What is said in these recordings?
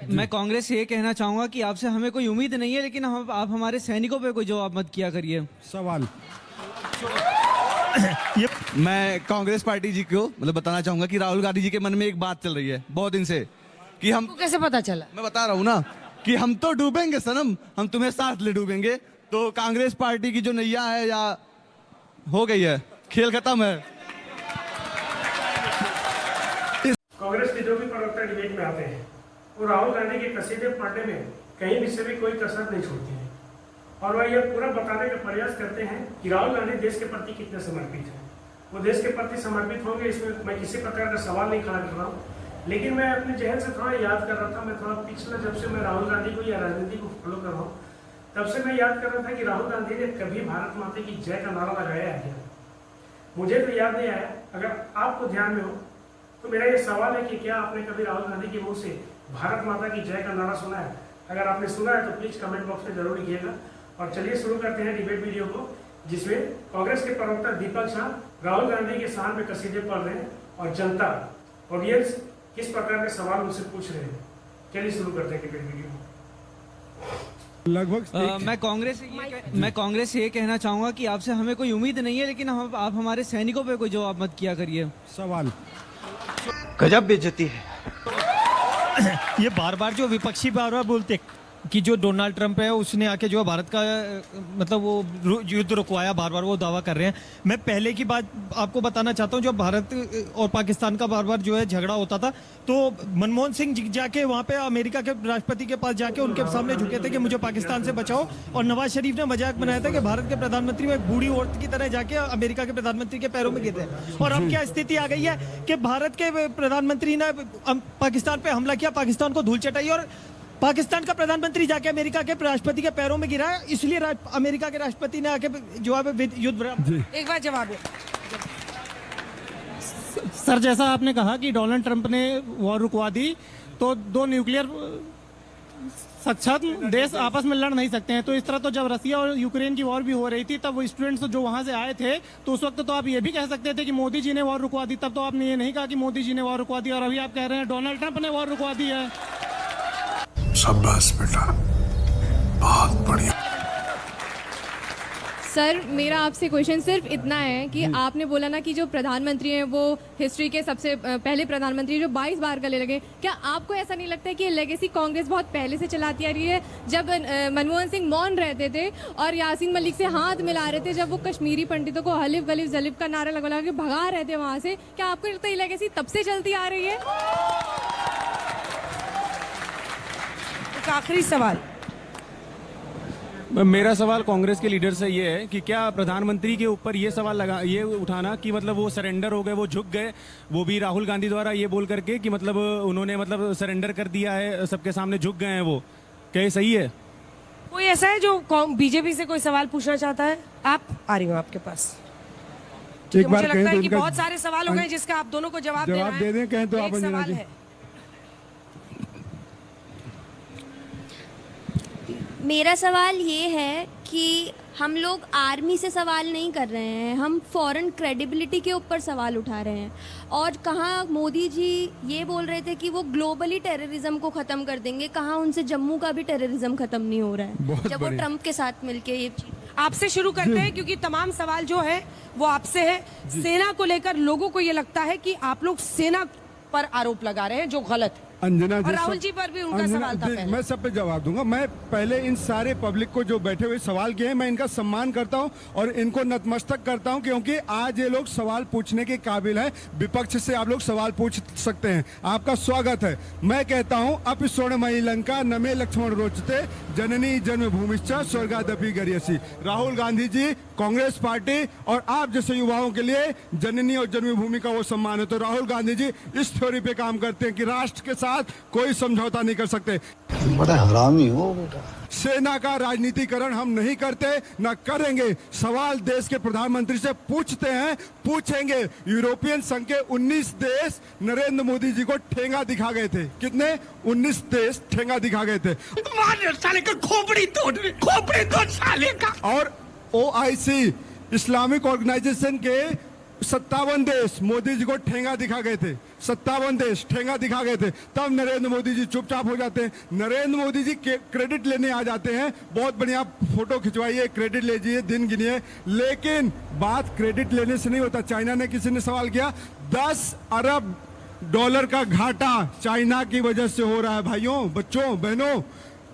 मैं कांग्रेस से ये कहना चाहूंगा कि आपसे हमें कोई उम्मीद नहीं है, लेकिन आप हमारे सैनिकों पे कोई जवाब मत किया करिए। सवाल मैं कांग्रेस पार्टी जी को मतलब बताना चाहूंगा कि राहुल गांधी जी के मन में एक बात चल रही है बहुत दिन से कि हम कैसे पता चला? मैं बता रहा हूँ ना कि हम तो डूबेंगे सनम, हम तुम्हें साथ ले डूबेंगे। तो कांग्रेस पार्टी की जो नैया है या हो गई है, खेल खत्म है। कांग्रेस के जो भी प्रवक्ता डिबेट में आते हैं वो राहुल गांधी के कसीदे पढ़ने में कहीं भी से भी कोई कसर नहीं छोड़ते हैं और वह यह पूरा बताने का प्रयास करते हैं कि राहुल गांधी देश के प्रति कितने समर्पित हैं। वो देश के प्रति समर्पित होंगे, इसमें मैं किसी प्रकार का सवाल नहीं खड़ा कर रहा हूँ, लेकिन मैं अपने जहन से थोड़ा याद कर रहा था। मैं थोड़ा पिछला जब से मैं राहुल गांधी को या राजनीति को फॉलो कर रहा हूँ तब से मैं याद कर रहा था कि राहुल गांधी ने कभी भारत माता की जय का नारा लगाया है क्या? मुझे तो याद नहीं आया। अगर आपको ध्यान में हो तो मेरा ये सवाल है कि क्या आपने कभी राहुल गांधी के मुंह से भारत माता की जय का नारा सुना है? अगर आपने सुना है तो प्लीज कमेंट बॉक्स में जरूर लिखिएगा। और चलिए शुरू करते हैं डिबेट वीडियो को, जिसमें कांग्रेस के प्रवक्ता दीपक शाह राहुल गांधी के शान में कसीदे पढ़ रहे हैं और जनता ऑडियंस किस प्रकार के सवाल उनसे पूछ रहे हैं। चलिए शुरू करते हैं डिबेट वीडियो। लगभग मैं कांग्रेस से ये कहना चाहूंगा कि आपसे हमें कोई उम्मीद नहीं है, लेकिन आप हमारे सैनिकों पे कोई जवाब मत किया करिए। सवाल गजब बेइज्जती है। ये बार बार जो विपक्षी बार बार बोलते कि जो डोनाल्ड ट्रंप है उसने आके जो है भारत का मतलब वो युद्ध रुकवाया, बार बार वो दावा कर रहे हैं। मैं पहले की बात आपको बताना चाहता हूँ, जब भारत और पाकिस्तान का बार बार जो है झगड़ा होता था तो मनमोहन सिंह जाके वहाँ पे अमेरिका के राष्ट्रपति के पास जाके उनके सामने झुके थे कि मुझे पाकिस्तान से बचाओ। और नवाज शरीफ ने मजाक बनाया था कि भारत के प्रधानमंत्री में एक बूढ़ी औरत की तरह जाके अमेरिका के प्रधानमंत्री के पैरों में गिरते हैं। और अब क्या स्थिति आ गई है कि भारत के प्रधानमंत्री ने पाकिस्तान पे हमला किया, पाकिस्तान को धूल चटाई और पाकिस्तान का प्रधानमंत्री जाके अमेरिका के राष्ट्रपति के पैरों में गिरा है। इसलिए अमेरिका के राष्ट्रपति ने आके जवाब युद्ध एक बार जवाब है। सर, जैसा आपने कहा कि डोनाल्ड ट्रंप ने वॉर रुकवा दी तो दो न्यूक्लियर सक्षम देश आपस में लड़ नहीं सकते हैं। तो इस तरह तो जब रसिया और यूक्रेन की वॉर भी हो रही थी तब वो स्टूडेंट्स जो वहां से आए थे तो उस वक्त तो आप ये भी कह सकते थे कि मोदी जी ने वॉर रुकवा दी। तब तो आपने ये नहीं कहा कि मोदी जी ने वॉर रुकवा दी, और अभी आप कह रहे हैं डोनाल्ड ट्रंप ने वॉर रुकवा दी है। शाबाश बेटा, बहुत बढ़िया। सर, मेरा आपसे क्वेश्चन सिर्फ इतना है कि आपने बोला ना कि जो प्रधानमंत्री हैं वो हिस्ट्री के सबसे पहले प्रधानमंत्री जो 22 बार गले लगे। क्या आपको ऐसा नहीं लगता है कि ये लेगेसी कांग्रेस बहुत पहले से चलाती आ रही है? जब मनमोहन सिंह मौन रहते थे और यासीन मलिक से हाथ मिला रहे थे, जब वो कश्मीरी पंडितों को हलिफ गलिफ जलिफ का नारा लगा के भगा रहे थे वहां से, क्या आपको लगता है ये लेगेसी तब से चलती आ रही है? आखिरी सवाल। मेरा सवाल कांग्रेस के लीडर से ये है कि क्या प्रधानमंत्री के ऊपर ये सवाल ये उठाना कि मतलब वो सरेंडर हो गए, वो झुक गए, वो भी राहुल गांधी द्वारा ये बोल करके कि मतलब उन्होंने मतलब सरेंडर कर दिया है, सबके सामने झुक गए हैं, वो क्या ये सही है? कोई ऐसा है जो बीजेपी से कोई सवाल पूछना चाहता है? आप आ रही हो आपके पास। एक बार मुझे लगता है तो कि बहुत सारे सवाल हो गए जिसका आप दोनों को जवाब दे दें। कहें तो आप सवाल है। मेरा सवाल ये है कि हम लोग आर्मी से सवाल नहीं कर रहे हैं, हम फॉरेन क्रेडिबिलिटी के ऊपर सवाल उठा रहे हैं। और कहाँ मोदी जी ये बोल रहे थे कि वो ग्लोबली टेररिज्म को ख़त्म कर देंगे, कहाँ उनसे जम्मू का भी टेररिज्म ख़त्म नहीं हो रहा है जब वो ट्रंप के साथ मिलके ये चीज़। आपसे शुरू करते हैं क्योंकि तमाम सवाल जो है वो आपसे है। सेना को लेकर लोगों को ये लगता है कि आप लोग सेना पर आरोप लगा रहे हैं जो गलत है। अंजना जी, और राहुल जी पर भी उनका सवाल था। मैं सब पे जवाब दूंगा। मैं पहले इन सारे पब्लिक को जो बैठे हुए सवाल किए हैं मैं इनका सम्मान करता हूं और इनको नतमस्तक करता हूं, क्योंकि आज ये लोग सवाल पूछने के काबिल हैं। विपक्ष से आप लोग सवाल पूछ सकते हैं, आपका स्वागत है। मैं कहता हूं अपि स्वर्णमयी लंका नमे लक्ष्मण रोचते जननी जन्मभूमिश्च स्वर्गादपि गरीयसी। राहुल गांधी जी, कांग्रेस पार्टी और आप जैसे युवाओं के लिए जननी और जन्मभूमि का वो सम्मान है। तो राहुल गांधी जी इस थ्योरी पे काम करते हैं कि राष्ट्र के साथ कोई समझौता नहीं कर सकते। बड़ा हरामी हो बेटा। सेना का राजनीतिकरण हम नहीं करते, ना करेंगे। सवाल देश के प्रधानमंत्री से पूछते हैं, पूछेंगे। यूरोपियन संघ के 19 देश नरेंद्र मोदी जी को ठेंगा दिखा गए थे। कितने? 19 देश ठेंगा दिखा गए थे। साले का खोपड़ी तोड़ साले का। और OIC इस्लामिक ऑर्गेनाइजेशन के 57 देश मोदी जी को ठेंगा दिखा गए थे, 57 देश ठेंगा दिखा गए थे, तब नरेंद्र मोदी जी चुपचाप हो जाते हैं। नरेंद्र मोदी जी क्रेडिट लेने आ जाते हैं, बहुत बढ़िया फोटो खिंचवाइए, क्रेडिट लीजिए, दिन गिनिए, लेकिन बात क्रेडिट लेने से नहीं होता। चाइना ने, किसी ने सवाल किया, 10 अरब डॉलर का घाटा चाइना की वजह से हो रहा है। भाइयों, बच्चों, बहनों,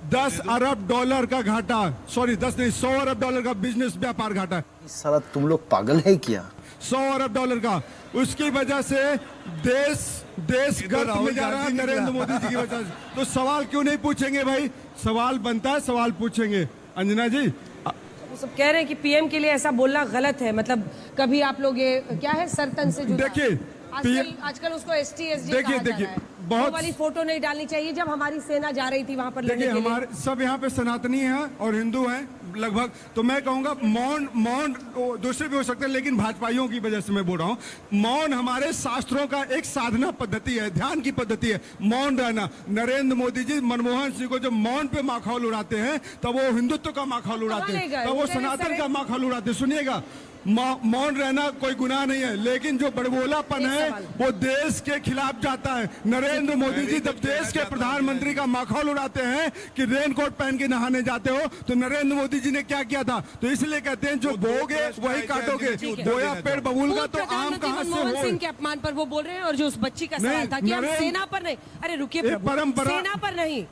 10 अरब डॉलर का घाटा, सॉरी 10 नहीं, 100 अरब डॉलर का बिजनेस व्यापार घाटा है। साला तुम लोग पागल है क्या? 100 अरब डॉलर का, उसकी वजह से देश गर्त में जा रहा है नरेंद्र मोदी जी की वजह से। तो सवाल क्यों नहीं पूछेंगे भाई? सवाल बनता है, सवाल पूछेंगे। अंजना जी, वो सब कह रहे हैं कि पीएम के लिए ऐसा बोलना गलत है, मतलब कभी आप लोग ये क्या है सरतन से जुड़ा। देखिए, आजकल उसको ST-SG कहा जा रहा है। बहुत वो वाली फोटो नहीं डालनी चाहिए जब हमारी सेना जा रही थी वहां पर लड़ने के लिए। हमारे सब यहाँ पे सनातनी हैं और हिंदू हैं लगभग, तो मैं कहूंगा मौन दूसरे भी हो सकते हैं, लेकिन भाजपाइयों की वजह से मैं बोल रहा हूँ, मौन हमारे शास्त्रों का एक साधना पद्धति है, ध्यान की पद्धति है, मौन रहना। नरेंद्र मोदी जी मनमोहन सिंह को जब मौन पे माखौल उड़ाते हैं, तब वो हिंदुत्व का माखौल उड़ाते हैं, तब वो सनातन का माखौल उड़ाते हैं। सुनिएगा, मौन रहना कोई गुनाह नहीं है, लेकिन जो बड़बोलापन है वो देश के खिलाफ जाता है। नरेंद्र मोदी जी जब देश के प्रधानमंत्री का माखौल उड़ाते हैं कि रेनकोट पहन के नहाने जाते हो, तो नरेंद्र मोदी जी ने क्या किया था? तो इसलिए कहते हैं जो बोगे वही काटोगे, बोया पेड़ बबूल का तो आम कहां से हो। मनमोहन सिंह के अपमान पर वो बोल रहे हैं, और जो उस बच्ची का सवाल था कि हम सेना पर नहीं, अरे रुकिए प्रभु, परंपरा, सेना पर नहीं,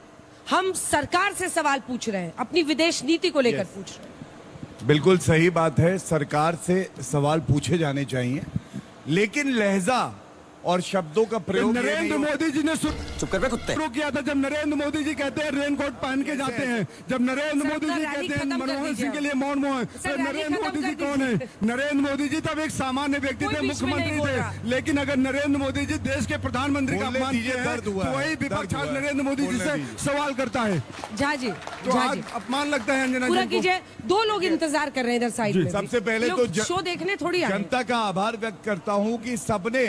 हम सरकार से सवाल पूछ रहे हैं, अपनी विदेश नीति को लेकर पूछ रहे हैं। बिल्कुल सही बात है, सरकार से सवाल पूछे जाने चाहिए, लेकिन लहजा और शब्दों का प्रयोग नरेंद्र मोदी जी ने शुरू किया था। जब नरेंद्र मोदी जी कहते हैं रेनकोट पहन के जाते हैं, जब नरेंद्र मोदी जी कहते हैं मनमोहन सिंह के लिए मौन, तो नरेंद्र मोदी जी कौन है? नरेंद्र मोदी जी तब एक सामान्य व्यक्ति थे, मुख्यमंत्री थे, लेकिन अगर नरेंद्र मोदी जी देश के प्रधानमंत्री का अपमान किए हैं, तो वही विपक्ष आज नरेंद्र मोदी जी से सवाल करता है। झा जी, तो आज अपमान लगता है। अंजना पूरा कीजिए, 2 लोग इंतजार कर रहे हैं इधर साइड में। सबसे पहले तो शो देखने थोड़ी जनता का आभार व्यक्त करता हूं कि सबने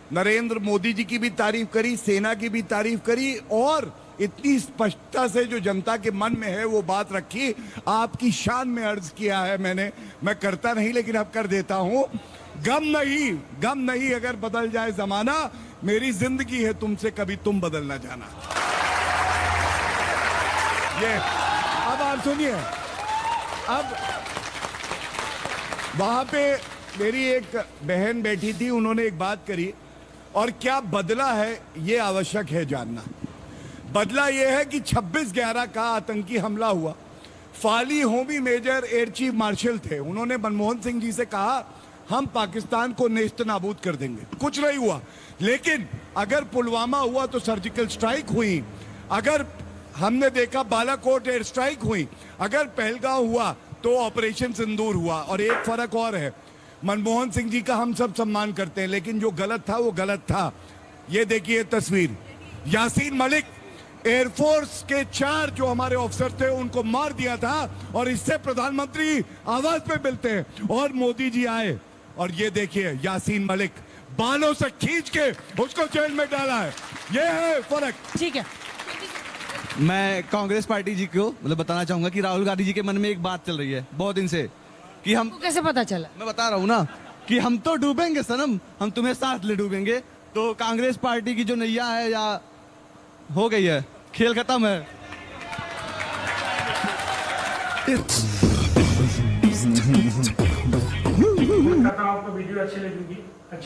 नरेंद्र मोदी जी की भी तारीफ करी, सेना की भी तारीफ करी, और इतनी स्पष्टता से जो जनता के मन में है वो बात रखी। आपकी शान में अर्ज किया है मैंने, मैं करता नहीं लेकिन अब कर देता हूं, गम नहीं अगर बदल जाए जमाना, मेरी जिंदगी है तुमसे कभी तुम बदल ना जाना। ये अब आप सुनिए, अब वहां पे मेरी एक बहन बैठी थी, उन्होंने एक बात करी, और क्या बदला है ये आवश्यक है जानना। बदला ये है कि 26/11 का आतंकी हमला हुआ, Fali Homi Major air chief marshal थे, उन्होंने मनमोहन सिंह जी से कहा हम पाकिस्तान को नेस्त नाबूद कर देंगे, कुछ नहीं हुआ। लेकिन अगर पुलवामा हुआ तो सर्जिकल स्ट्राइक हुई, अगर हमने देखा बालाकोट एयर स्ट्राइक हुई, अगर पहलगांव हुआ तो ऑपरेशन सिंदूर हुआ। और एक फर्क और है, मनमोहन सिंह जी का हम सब सम्मान करते हैं, लेकिन जो गलत था वो गलत था। ये देखिए तस्वीर, यासीन मलिक एयरफोर्स के 4 जो हमारे ऑफिसर थे उनको मार दिया था, और इससे प्रधानमंत्री आवाज पे मिलते हैं, और मोदी जी आए और ये देखिए यासीन मलिक बालों से खींच के उसको जेल में डाला है। ये है फर्क। ठीक है, मैं कांग्रेस पार्टी जी को मतलब बताना चाहूंगा कि राहुल गांधी जी के मन में एक बात चल रही है बहुत दिन से, कि हम कैसे पता चला? मैं बता रहा हूँ ना, कि हम तो डूबेंगे सनम, हम तुम्हें साथ ले डूबेंगे। तो कांग्रेस पार्टी की जो नैया है या हो गई है, खेल खत्म है। आपको वीडियो अच्छी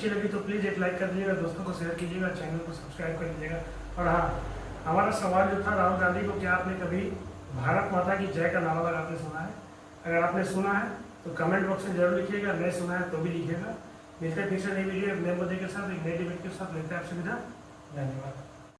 लगी तो प्लीज एक लाइक कर दीजिएगा, दोस्तों को शेयर कीजिएगा, चैनल को सब्सक्राइब कर लीजिएगा। और हाँ, हमारा सवाल जो था राहुल गांधी को, क्या आपने कभी भारत माता की जय का नारा आपने सुना है? अगर आपने सुना है तो कमेंट बॉक्स में जरूर लिखिएगा, नहीं सुना है तो भी लिखिएगा। मिलते हैं फिर से नई वीडियो नए मुद्दे के साथ, एक नई डिबेट के साथ। लेते हैं आपसे विदा, धन्यवाद।